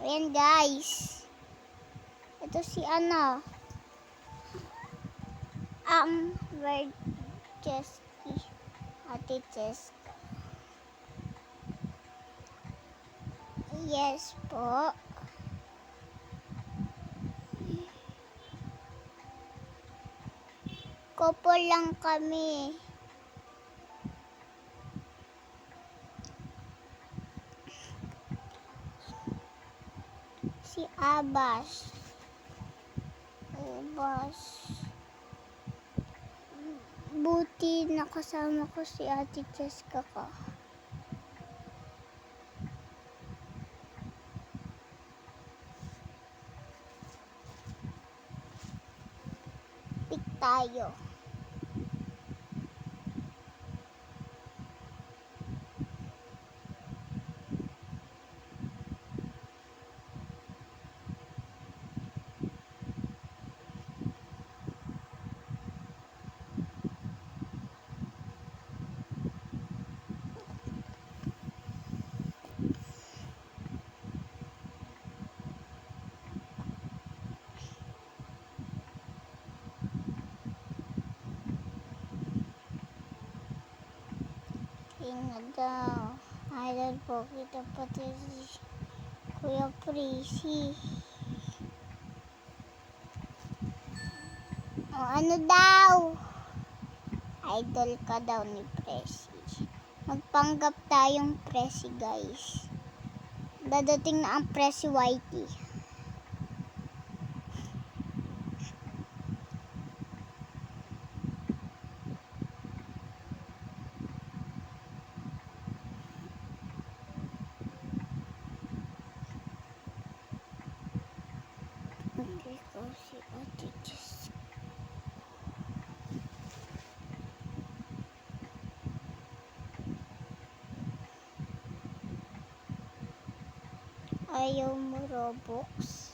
Ayan guys. Ito si where Chesky, Ate Cheska. Yes po. Couple lang kami. Si Abbas. Buti nakasama ko si Ate Cheska ko. Pick tayo. Tingnan daw. Idol po kita pati si Kuya Prissy. O ano daw? Idol ka daw ni Pressy. Magpanggap tayong Pressy guys. Dadating na ang Pressy Whitey. Okay ko si Ate Cheska. Ayaw mo Robux?